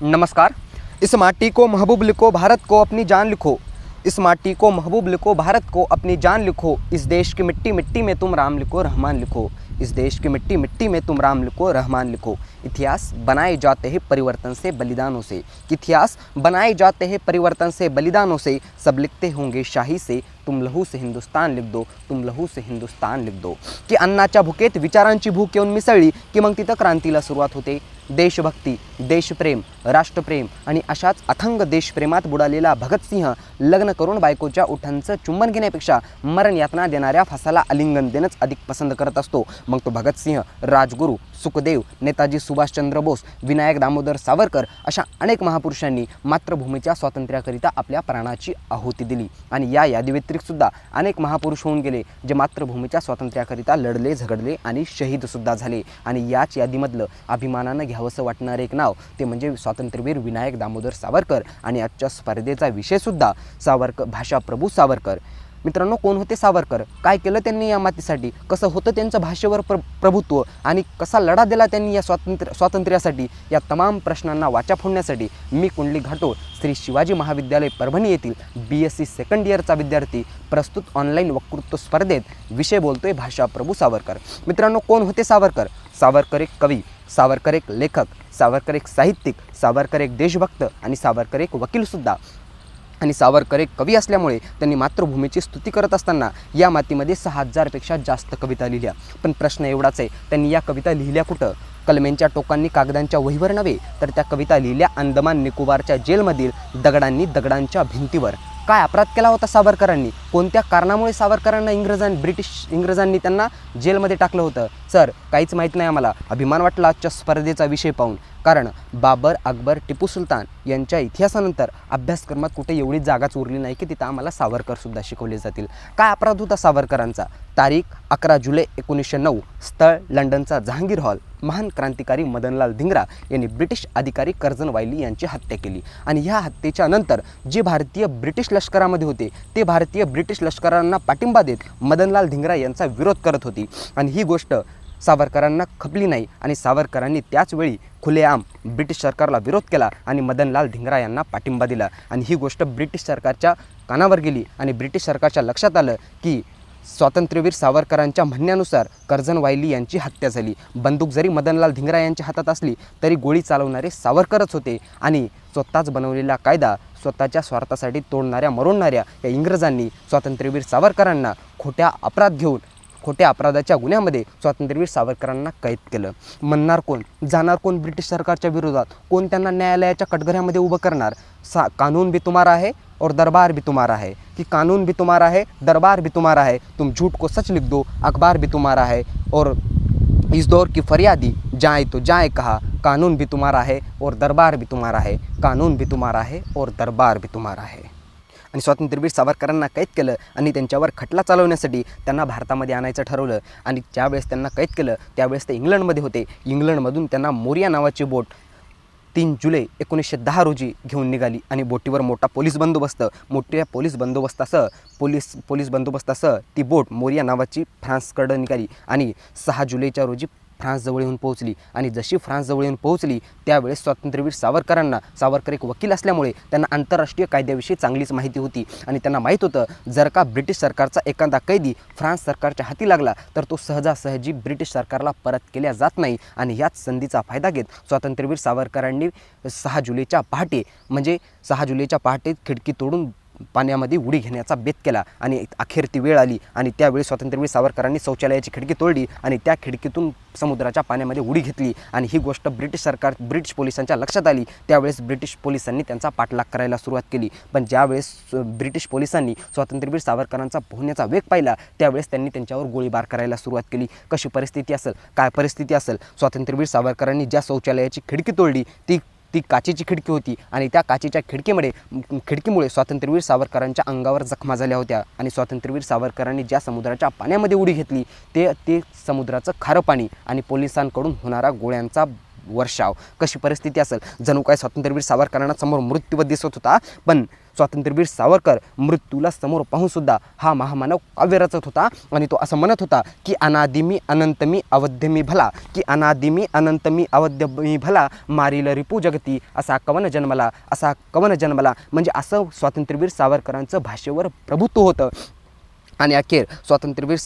नमस्कार। इस माटी को महबूब लिखो, भारत को अपनी जान लिखो। इस माटी को महबूब लिखो, भारत को अपनी जान लिखो। इस देश की मिट्टी मिट्टी में तुम राम लिखो, रहमान लिखो। इस देश की मिट्टी मिट्टी में तुम राम लिखो, रहमान लिखो। इतिहास बनाए जाते हैं परिवर्तन से, बलिदानों से। इतिहास बनाए जाते हैं परिवर्तन से, बलिदानों से। सब लिखते होंगे शाही से, तुम लहू से हिंदुस्तान लिख दो, तुम लहू से हिंदुस्तान लिख दो। की अन्नाच्या भुकेत विचारांची भूक येऊन मिसळली की मग तिथं क्रांतीला सुरुवात होते। देशभक्ती, देशप्रेम, राष्ट्रप्रेम आणि अशाच अथंग देशप्रेमात बुडालेला भगतसिंह लग्न करून बायकोच्या उठांचं चुंबन घेण्यापेक्षा मरण यातना देणाऱ्या फासाला आलिंगन देणंच अधिक पसंत करत असतो। मग तो भगतसिंह, राजगुरू, सुखदेव, नेताजी सुभाषचंद्र बोस, विनायक दामोदर सावरकर अशा अनेक महापुरुषांनी मातृभूमीच्या स्वातंत्र्याकरिता आपल्या प्राणाची आहुती दिली। आणि या यादीव्यतिरिक्त सुद्धा अनेक महापुरुष होऊन गेले जे मातृभूमीच्या स्वातंत्र्याकरिता लढले, झगडले आणि शहीदसुद्धा झाले। आणि याच यादीमधलं अभिमानानं घ्यावंसं वाटणारं एक नाव ते म्हणजे स्वातंत्र्यवीर विनायक दामोदर सावरकर। आणि आजच्या स्पर्धेचा विषयसुद्धा सावरकर, भाषाप्रभू सावरकर। मित्रांनो, कोण होते सावरकर, काय केलं त्यांनी या मातीसाठी, कसं होतं त्यांचं भाषेवर प्रभुत्व आणि कसा लढा दिला त्यांनी या स्वातंत्र्यासाठी, या तमाम प्रश्नांना वाचा फोडण्यासाठी मी कुंडली घाटोळ, श्री शिवाजी महाविद्यालय परभणी येथील BSc सेकंड इयरचा विद्यार्थी प्रस्तुत ऑनलाईन वक्तृत्व स्पर्धेत विषय बोलतोय भाषाप्रभू सावरकर। मित्रांनो, कोण होते सावरकर? सावरकर एक कवी, सावरकर एक लेखक, सावरकर एक साहित्यिक, सावरकर एक देशभक्त आणि सावरकर एक वकीलसुद्धा। आणि सावरकर एक कवी असल्यामुळे त्यांनी मातृभूमीची स्तुती करत असताना या मातीमध्ये 6000पेक्षा जास्त कविता लिहिल्या। पण प्रश्न एवढाच आहे, त्यांनी या कविता लिहिल्या कुठं? कलमेंच्या टोकांनी कागदांच्या वहीवर नव्हे, तर त्या कविता लिहिल्या अंदमान निकोबारच्या जेलमधील दगडांनी, दगडांच्या भिंतीवर। काय अपराध केला होता सावरकरांनी? कोणत्या कारणामुळे सावरकरांना इंग्रजांनी त्यांना जेलमध्ये टाकलं होतं? सर, काहीच माहीत नाही आम्हाला। अभिमान वाटला आजच्या स्पर्धेचा विषय पाहून, कारण बाबर, अकबर, टिपू सुलतान यांच्या इतिहासानंतर अभ्यासक्रमात कुठे एवढी जागाच उरली नाही की तिथं आम्हाला सावरकरसुद्धा शिकवले जातील। काय अपराध होता सावरकरांचा? तारीख 11 जुलै 1909, स्थळ लंडनचा जहांगीर हॉल। महान क्रांतिकारी मदनलाल धिंगरा यांनी ब्रिटिश अधिकारी कर्झन वायली यांची हत्या केली। आणि ह्या हत्येच्या नंतर जे भारतीय ब्रिटिश लष्करामध्ये होते ते भारतीय ब्रिटिश लष्करांना पाठिंबा देत मदनलाल धिंगरा यांचा विरोध करत होती। आणि ही गोष्ट सावरकरांना खपली नाही आणि सावरकरांनी त्याच वेळी खुलेआम ब्रिटिश सरकारला विरोध केला आणि मदनलाल धिंगरा यांना पाठिंबा दिला। आणि ही गोष्ट ब्रिटिश सरकारच्या कानावर गेली आणि ब्रिटिश सरकारच्या लक्षात आलं की स्वातंत्र्यवीर सावरकरांच्या म्हणण्यानुसार कर्झन वायली यांची हत्या झाली। बंदूक जरी मदनलाल धिंगरा यांच्या हातात असली तरी गोळी चालवणारे सावरकरच होते। आणि स्वतःच बनवलेला कायदा स्वतःच्या स्वार्थासाठी तोडणाऱ्या मरोडणाऱ्या या इंग्रजांनी स्वातंत्र्यवीर सावरकरांना खोट्या अपराधाच्या गुन्ह्यामध्ये स्वातंत्र्यवीर सावरकरांना कैद केलं। म्हणणार कोण, जाणार कोण ब्रिटिश सरकारच्या विरोधात? कोण त्यांना न्यायालयाच्या कटघऱ्यामध्ये उभं करणार? कानून भी तुम्हारा है और दरबार भी तुम्हारा है, कि कानून भी तुम्हारा है, दरबार भी तुम्हारा है। तुम झूठ को सच लिख दो, अखबार भी तुम्हारा है और इस दौर की फरियादी जाए तो जाए कहा, कानून भी तुम्हारा है और दरबार भी तुम्हारा है, कानून भी तुम्हारा है और दरबार भी तुम्हारा है। आणि स्वातंत्र्यवीर सावरकरांना कैद केलं आणि त्यांच्यावर खटला चालवण्यासाठी त्यांना भारतामध्ये आणायचं ठरवलं। आणि ज्यावेळेस त्यांना कैद केलं त्यावेळेस ते इंग्लंडमध्ये होते। इंग्लंडमधून त्यांना मोरिया नावाची बोट 3 जुलै 1910 रोजी घेऊन निघाली आणि बोटीवर मोठ्या पोलीस बंदोबस्तासह ती बोट मोरिया नावाची फ्रान्सकडे निघाली आणि 6 जुलैच्या रोजी फ्रान्सजवळ येऊन पोहोचली। आणि जशी फ्रान्सजवळ येऊन पोहोचली त्यावेळेस स्वातंत्र्यवीर सावरकर एक वकील असल्यामुळे त्यांना आंतरराष्ट्रीय कायद्याविषयी चांगलीच माहिती होती। आणि त्यांना माहीत होतं जर का ब्रिटिश सरकारचा एखादा कैदी फ्रान्स सरकारच्या हाती लागला तर तो सहजासहजी ब्रिटिश सरकारला परत केल्या जात नाही। आणि याच संधीचा फायदा घेत स्वातंत्र्यवीर सावरकरांनी 6 जुलैच्या पहाटे खिडकी तोडून पाण्यामध्ये उडी घेण्याचा बेत केला। आणि अखेर ती वेळ आली आणि त्यावेळी स्वातंत्र्यवीर सावरकरांनी शौचालयाची खिडकी तोडली आणि त्या खिडकीतून समुद्राच्या पाण्यामध्ये उडी घेतली। आणि ही गोष्ट ब्रिटिश पोलिसांच्या लक्षात आली। त्यावेळेस ब्रिटिश पोलिसांनी त्यांचा पाठलाग करायला सुरुवात केली। पण ज्यावेळेस ब्रिटिश पोलिसांनी स्वातंत्र्यवीर सावरकरांचा पोहण्याचा वेग पाहिला त्यावेळेस त्यांनी त्यांच्यावर गोळीबार करायला सुरुवात केली। कशी परिस्थिती असेल, काय परिस्थिती असेल? स्वातंत्र्यवीर सावरकरांनी ज्या शौचालयाची खिडकी तोडली ती काचेची खिडकी होती आणि त्या काचेच्या खिडकीमुळे स्वातंत्र्यवीर सावरकरांच्या अंगावर जखमा झाल्या होत्या। आणि स्वातंत्र्यवीर सावरकरांनी ज्या समुद्राच्या पाण्यामध्ये उडी घेतली ते समुद्राचं खारं पाणी आणि पोलिसांकडून होणारा गोळ्यांचा वर्षाव। कशी परिस्थिती असेल? जणू काय स्वातंत्र्यवीर सावरकरांना समोर मृत्यूवत दिसत होता, पण स्वातंत्र्यवीर सावरकर मृत्यूला समोर पाहूनसुद्धा हा महामानव काव्य रचत होता आणि तो असं म्हणत होता की अनादिमी अनंतमी अवध्यमी भला, की अनादिमी अनंतमी अवध्यमी भला, मारील रिपू जगती असा कवन जन्मला, असा कवन जन्मला. म्हणजे असं स्वातंत्र्यवीर सावरकरांचं भाषेवर प्रभुत्व होतं. आणि अखेर स्वातंत्र्यवीर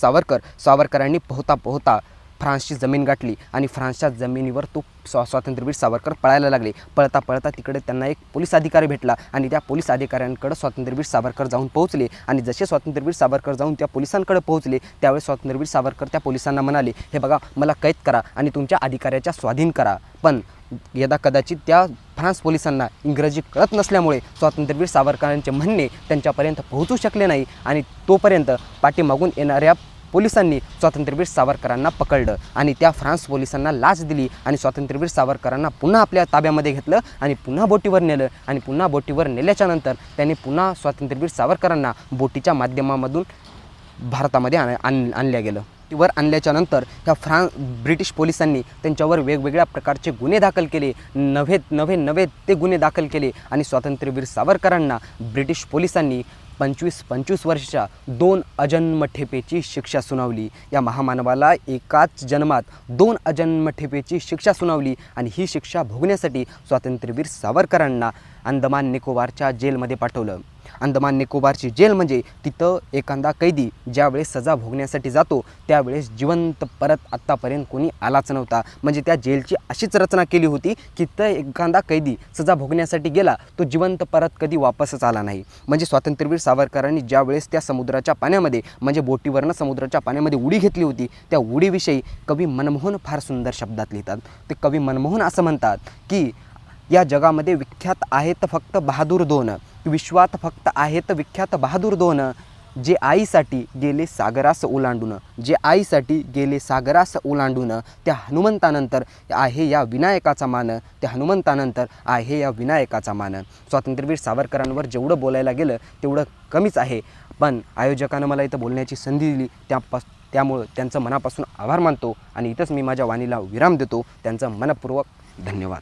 सावरकरांनी पोहता पोहता फ्रान्सची जमीन गाठली आणि फ्रान्सच्या जमिनीवर तो स्वातंत्र्यवीर सावरकर पळायला लागले. पळता पळता तिकडे त्यांना एक पोलीस अधिकारी भेटला आणि त्या पोलीस अधिकाऱ्यांकडे स्वातंत्र्यवीर सावरकर जाऊन पोहोचले. आणि जसे स्वातंत्र्यवीर सावरकर जाऊन त्या पोलिसांकडे पोहोचले त्यावेळेस स्वातंत्र्यवीर सावरकर त्या पोलिसांना म्हणाले, हे बघा मला कैद करा आणि तुमच्या अधिकाऱ्याच्या स्वाधीन करा. पण यदा कदाचित त्या फ्रान्स पोलिसांना इंग्रजी कळत नसल्यामुळे स्वातंत्र्यवीर सावरकरांचे म्हणणे त्यांच्यापर्यंत पोहोचू शकले नाही आणि तोपर्यंत पाठीमागून येणाऱ्या पोलिसांनी स्वातंत्र्यवीर सावरकरांना पकडलं आणि त्या फ्रान्स पोलिसांना लाच दिली आणि स्वातंत्र्यवीर सावरकरांना पुन्हा आपल्या ताब्यामध्ये घेतलं आणि पुन्हा बोटीवर नेलं. आणि पुन्हा बोटीवर नेल्याच्यानंतर त्यांनी पुन्हा स्वातंत्र्यवीर सावरकरांना बोटीच्या माध्यमामधून भारतामध्ये आणल्या गेलं. वर आणल्याच्यानंतर ह्या ब्रिटिश पोलिसांनी त्यांच्यावर वेगवेगळ्या प्रकारचे गुन्हे दाखल केले, नवे ते गुन्हे दाखल केले आणि स्वातंत्र्यवीर सावरकरांना ब्रिटिश पोलिसांनी 25 वर्षाच्या 2 अजन्मठेपेची शिक्षा सुनावली. या महामानवाला एकाच जन्मात 2 अजन्मठेपेची शिक्षा सुनावली आणि ही शिक्षा भोगण्यासाठी स्वातंत्र्यवीर सावरकरांना अंदमान निकोबारच्या जेलमध्ये पाठवलं. अंदमान निकोबारची जेल म्हणजे तिथं एखादा कैदी ज्यावेळेस सजा भोगण्यासाठी जातो त्यावेळेस जिवंत परत आत्तापर्यंत कोणी आलाच नव्हता. म्हणजे त्या जेलची अशीच रचना केली होती की तर एखादा कैदी सजा भोगण्यासाठी गेला तो जिवंत परत कधी वापसच आला नाही. म्हणजे स्वातंत्र्यवीर सावरकरांनी ज्यावेळेस त्या समुद्राच्या पाण्यामध्ये म्हणजे बोटीवरनं समुद्राच्या पाण्यामध्ये उडी घेतली होती त्या उडीविषयी कवी मनमोहन फार सुंदर शब्दात लिहितात. ते कवी मनमोहन असं म्हणतात की या जगामध्ये विख्यात आहेत फक्त बहादूर 2, विश्वात फक्त आहेत विख्यात बहादूर 2, जे आईसाठी गेले सागरास ओलांडून, जे आईसाठी गेले सागरास ओलांडून, त्या हनुमंतानंतर आहे या विनायकाचा मान, त्या हनुमंतानंतर आहे या विनायकाचा मान. स्वातंत्र्यवीर सावरकरांवर जेवढं बोलायला गेलं तेवढं कमीच आहे. पण आयोजकानं मला इथं बोलण्याची संधी दिली त्यामुळं त्यांचं मनापासून आभार मानतो आणि इथंच मी माझ्या वाणीला विराम देतो. त्यांचं मनपूर्वक धन्यवाद.